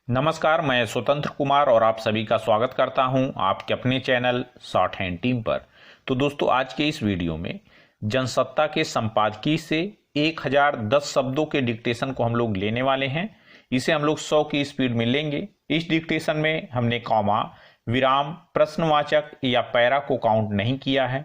नमस्कार, मैं स्वतंत्र कुमार और आप सभी का स्वागत करता हूं आपके अपने चैनल शॉर्ट हैंड टीम पर। तो दोस्तों, आज के इस वीडियो में जनसत्ता के संपादकीय से 1010 शब्दों के डिक्टेशन को हम लोग लेने वाले हैं। इसे हम लोग 100 की स्पीड में लेंगे। इस डिक्टेशन में हमने कॉमा, विराम, प्रश्नवाचक या पैरा को काउंट नहीं किया है।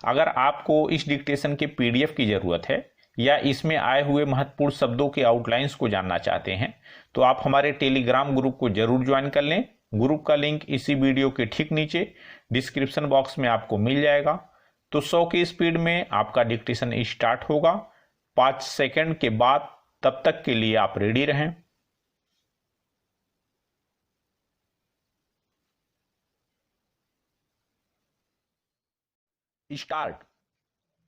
अगर आपको इस डिक्टेशन के पीडीएफ की ज़रूरत है या इसमें आए हुए महत्वपूर्ण शब्दों के आउटलाइंस को जानना चाहते हैं तो आप हमारे टेलीग्राम ग्रुप को जरूर ज्वाइन कर लें। ग्रुप का लिंक इसी वीडियो के ठीक नीचे डिस्क्रिप्शन बॉक्स में आपको मिल जाएगा। तो 100 की स्पीड में आपका डिक्टेशन स्टार्ट होगा 5 सेकंड के बाद। तब तक के लिए आप रेडी रहें। स्टार्ट।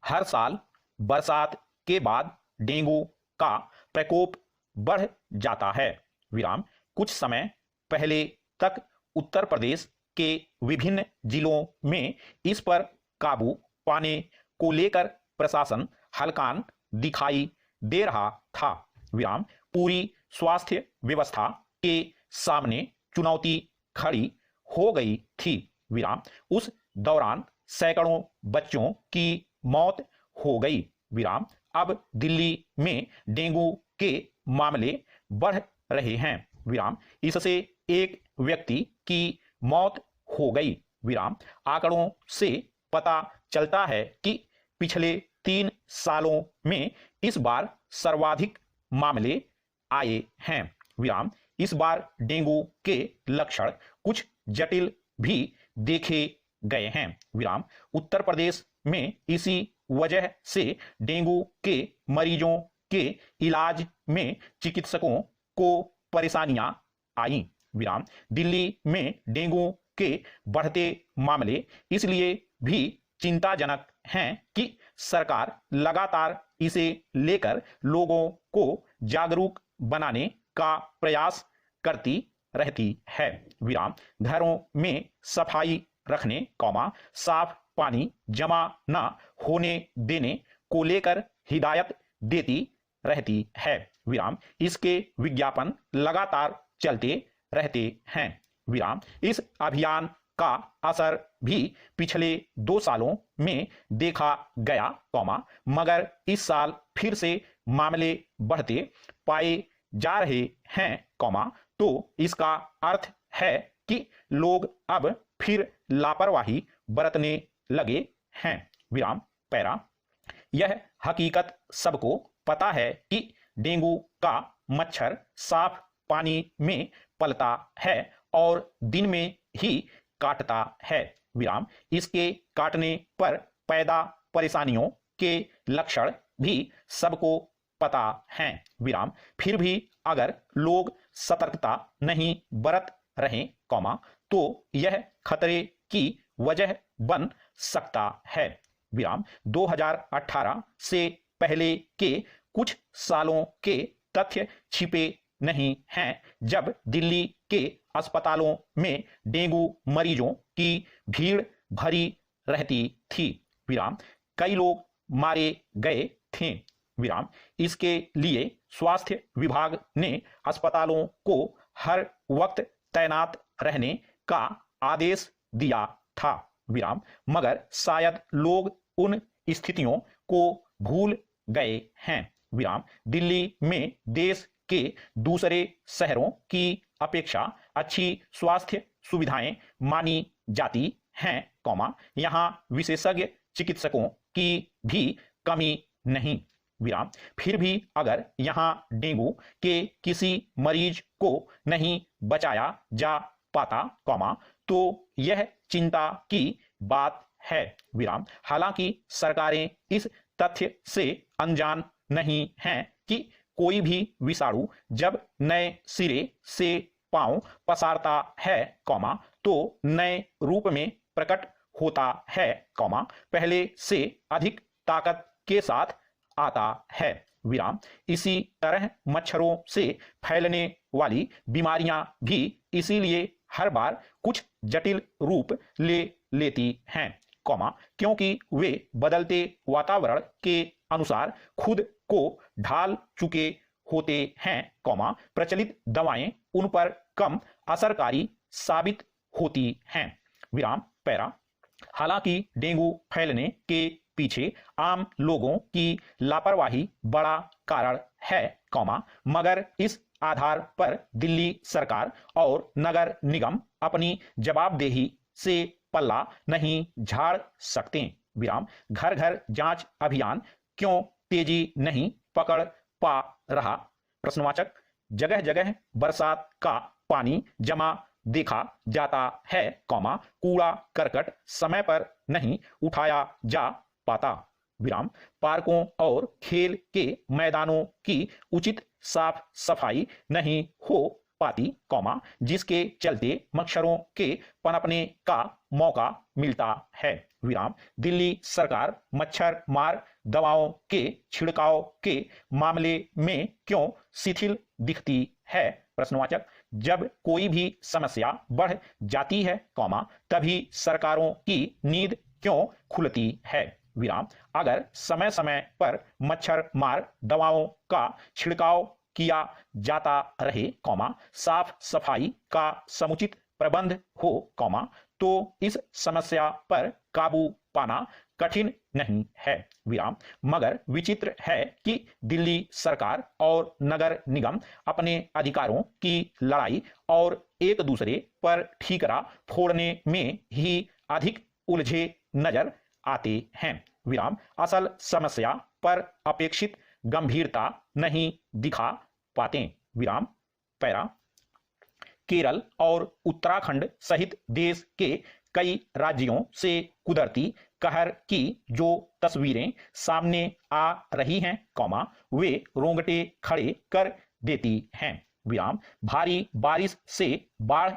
हर साल बरसात के बाद डेंगू का प्रकोप बढ़ जाता है। विराम। कुछ समय पहले तक उत्तर प्रदेश के विभिन्न जिलों में इस पर काबू पाने को लेकर प्रशासन हलकान दिखाई दे रहा था। विराम। पूरी स्वास्थ्य व्यवस्था के सामने चुनौती खड़ी हो गई थी। विराम। उस दौरान सैकड़ों बच्चों की मौत हो गई। विराम। अब दिल्ली में डेंगू के मामले बढ़ रहे हैं। विराम। इससे एक व्यक्ति की मौत हो गई। विराम। आंकड़ों से पता चलता है कि पिछले 3 सालों में इस बार सर्वाधिक मामले आए हैं। विराम। इस बार डेंगू के लक्षण कुछ जटिल भी देखे गए हैं। विराम। उत्तर प्रदेश में इसी वजह से डेंगू के मरीजों के इलाज में चिकित्सकों को परेशानियां आई। विराम। दिल्ली में डेंगू के बढ़ते मामले इसलिए भी चिंताजनक हैं कि सरकार लगातार इसे लेकर लोगों को जागरूक बनाने का प्रयास करती रहती है। विराम। घरों में सफाई रखने, साफ पानी जमा न होने देने को लेकर हिदायत देती रहती है। विराम। इसके विज्ञापन लगातार चलते रहते हैं। विराम। इस अभियान का असर भी पिछले 2 सालों में देखा गया, मगर इस साल फिर से मामले बढ़ते पाए जा रहे हैं, तो इसका अर्थ है कि लोग अब फिर लापरवाही बरतने लगे हैं। विराम। पैरा। यह हकीकत सबको पता है कि डेंगू का मच्छर साफ पानी में पलता है और दिन में ही काटता है। विराम। इसके काटने पर पैदा परेशानियों के लक्षण भी सबको पता हैं। विराम। फिर भी अगर लोग सतर्कता नहीं बरत रहे, तो यह खतरे की वजह बन सकता है। विराम। 2018 से पहले के कुछ सालों के तथ्य छिपे नहीं हैं जब दिल्ली के अस्पतालों में डेंगू मरीजों की भीड़ भरी रहती थी। विराम। कई लोग मारे गए थे। विराम। इसके लिए स्वास्थ्य विभाग ने अस्पतालों को हर वक्त तैनात रहने का आदेश दिया था। विराम। मगर शायद लोग उन स्थितियों को भूल गए हैं। विराम। दिल्ली में देश के दूसरे शहरों की अपेक्षा अच्छी स्वास्थ्य सुविधाएं मानी जाती हैं, यहां विशेषज्ञ चिकित्सकों की भी कमी नहीं। विराम। फिर भी अगर यहां डेंगू के किसी मरीज को नहीं बचाया जा पाता, तो यह चिंता की बात है। विराम। हालांकि सरकारें इस तथ्य से अनजान नहीं हैं कि कोई भी विषाणु जब नए सिरे से पांव पसारता है, तो नए रूप में प्रकट होता है, पहले से अधिक ताकत के साथ आता है। विराम। इसी तरह मच्छरों से फैलने वाली बीमारियां भी इसीलिए हर बार कुछ जटिल रूप ले लेती हैं, क्योंकि वे बदलते वातावरण के अनुसार खुद को ढाल चुके होते हैं, प्रचलित दवाएं उन पर कम असरकारी साबित होती हैं। विराम पैरा। हालांकि डेंगू फैलने के पीछे आम लोगों की लापरवाही बड़ा कारण है, मगर इस आधार पर दिल्ली सरकार और नगर निगम अपनी जवाबदेही से पल्ला नहीं झाड़ सकते। विराम घर घर जांच अभियान क्यों तेजी नहीं पकड़ पा रहा? प्रश्नवाचक। जगह जगह बरसात का पानी जमा देखा जाता है, कूड़ा करकट समय पर नहीं उठाया जा पाता। विराम पार्कों और खेल के मैदानों की उचित साफ सफाई नहीं हो पाती, जिसके चलते मच्छरों के पनपने का मौका मिलता है। विराम दिल्ली सरकार मच्छर मार दवाओं के छिड़काव के मामले में क्यों शिथिल दिखती है? प्रश्नवाचक। जब कोई भी समस्या बढ़ जाती है, तभी सरकारों की नींद क्यों खुलती है? विराम अगर समय समय पर मच्छर मार दवाओं का छिड़काव किया जाता रहे, साफ सफाई का समुचित प्रबंध हो, तो इस समस्या पर काबू पाना कठिन नहीं है। विराम मगर विचित्र है कि दिल्ली सरकार और नगर निगम अपने अधिकारों की लड़ाई और एक दूसरे पर ठीकरा फोड़ने में ही अधिक उलझे नजर आते हैं। विराम असल समस्या पर अपेक्षित गंभीरता नहीं दिखा पाते। विराम पैरा। केरल और उत्तराखंड सहित देश के कई राज्यों से कुदरती कहर की जो तस्वीरें सामने आ रही हैं, वे रोंगटे खड़े कर देती हैं। विराम भारी बारिश से बाढ़,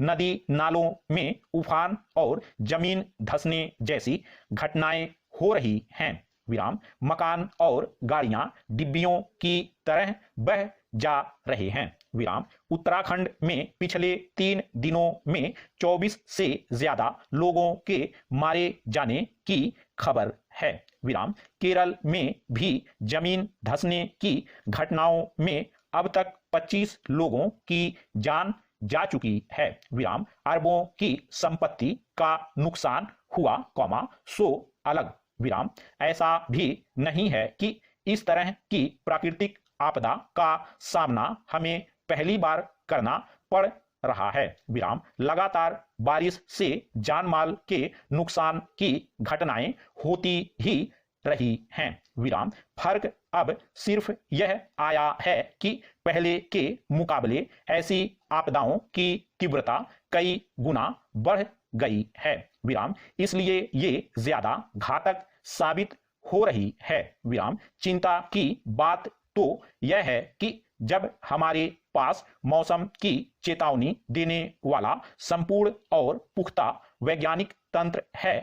नदी नालों में उफान और जमीन धंसने जैसी घटनाएं हो रही हैं। विराम मकान और गाड़ियां डिब्बियों की तरह बह जा रहे हैं। विराम उत्तराखंड में पिछले 3 दिनों में 24 से ज्यादा लोगों के मारे जाने की खबर है। विराम केरल में भी जमीन धंसने की घटनाओं में अब तक 25 लोगों की जान जा चुकी है। विराम अरबों की संपत्ति का नुकसान हुआ, सो अलग। विराम ऐसा भी नहीं है कि इस तरह की प्राकृतिक आपदा का सामना हमें पहली बार करना पड़ रहा है। विराम लगातार बारिश से जान माल के नुकसान की घटनाएं होती ही रही हैं। विराम फर्क अब सिर्फ यह आया है कि पहले के मुकाबले ऐसी आपदाओं की तीव्रता कई गुना बढ़ गई है। विराम इसलिए ये ज्यादा घातक साबित हो रही है। विराम चिंता की बात तो यह है कि जब हमारे पास मौसम की चेतावनी देने वाला संपूर्ण और पुख्ता वैज्ञानिक तंत्र है,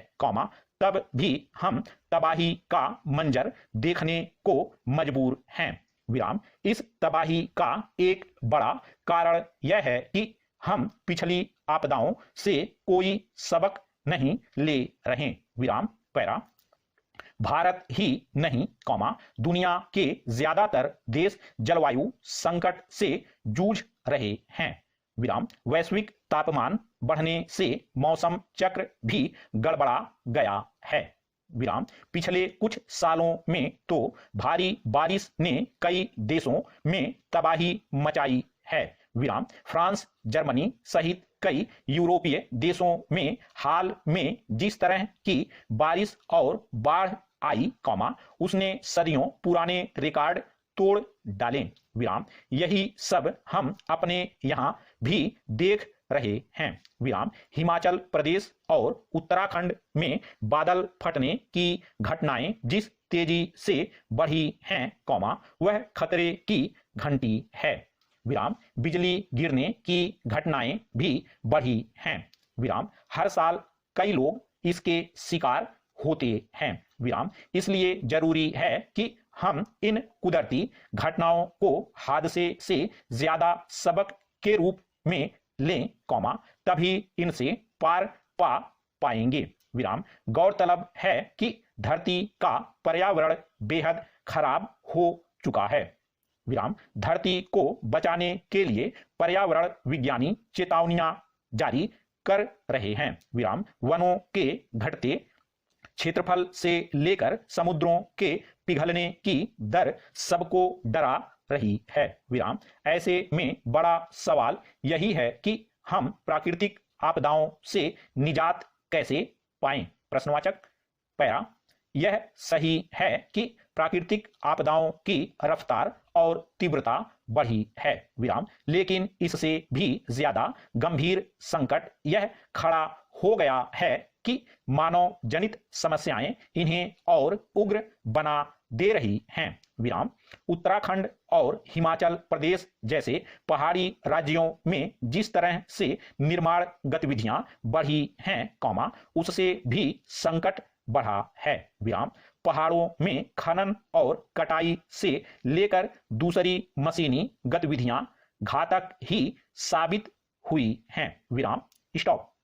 तब भी हम तबाही का मंजर देखने को मजबूर हैं। विराम इस तबाही का एक बड़ा कारण यह है कि हम पिछली आपदाओं से कोई सबक नहीं ले रहे। विराम पैरा। भारत ही नहीं, दुनिया के ज्यादातर देश जलवायु संकट से जूझ रहे हैं। विराम वैश्विक तापमान बढ़ने से मौसम चक्र भी गड़बड़ा गया है। विराम पिछले कुछ सालों में तो भारी बारिश ने कई देशों में तबाही मचाई है। विराम फ्रांस, जर्मनी सहित कई यूरोपीय देशों में हाल में जिस तरह की बारिश और बाढ़ आई, उसने सदियों पुराने रिकॉर्ड तोड़ डाले। विराम यही सब हम अपने यहाँ भी देख रहे हैं। विराम हिमाचल प्रदेश और उत्तराखंड में बादल फटने की घटनाएं जिस तेजी से बढ़ी हैं, वह खतरे की घंटी है। विराम बिजली गिरने की घटनाएं भी बढ़ी हैं। विराम हर साल कई लोग इसके शिकार होते हैं। विराम इसलिए जरूरी है कि हम इन कुदरती घटनाओं को हादसे से ज्यादा सबक के रूप में लें, तभी इनसे पार पा पाएंगे। विराम गौरतलब है कि धरती का पर्यावरण बेहद खराब हो चुका है। विराम धरती को बचाने के लिए पर्यावरण विज्ञानी चेतावनियां जारी कर रहे हैं। विराम वनों के घटते क्षेत्रफल से लेकर समुद्रों के पिघलने की दर सबको डरा रही है। विराम ऐसे में बड़ा सवाल यही है कि हम प्राकृतिक आपदाओं से निजात कैसे पाएं। प्रश्नवाचक पैरा यह सही है कि प्राकृतिक आपदाओं की रफ्तार और तीव्रता बढ़ी है। विराम लेकिन इससे भी ज्यादा गंभीर संकट यह खड़ा हो गया है कि मानव जनित समस्याएं इन्हें और उग्र बना दे रही हैं। विराम उत्तराखंड और हिमाचल प्रदेश जैसे पहाड़ी राज्यों में जिस तरह से निर्माण गतिविधियां बढ़ी हैं, उससे भी संकट बढ़ा है। विराम पहाड़ों में खनन और कटाई से लेकर दूसरी मशीनी गतिविधियां घातक ही साबित हुई हैं। विराम स्टॉप।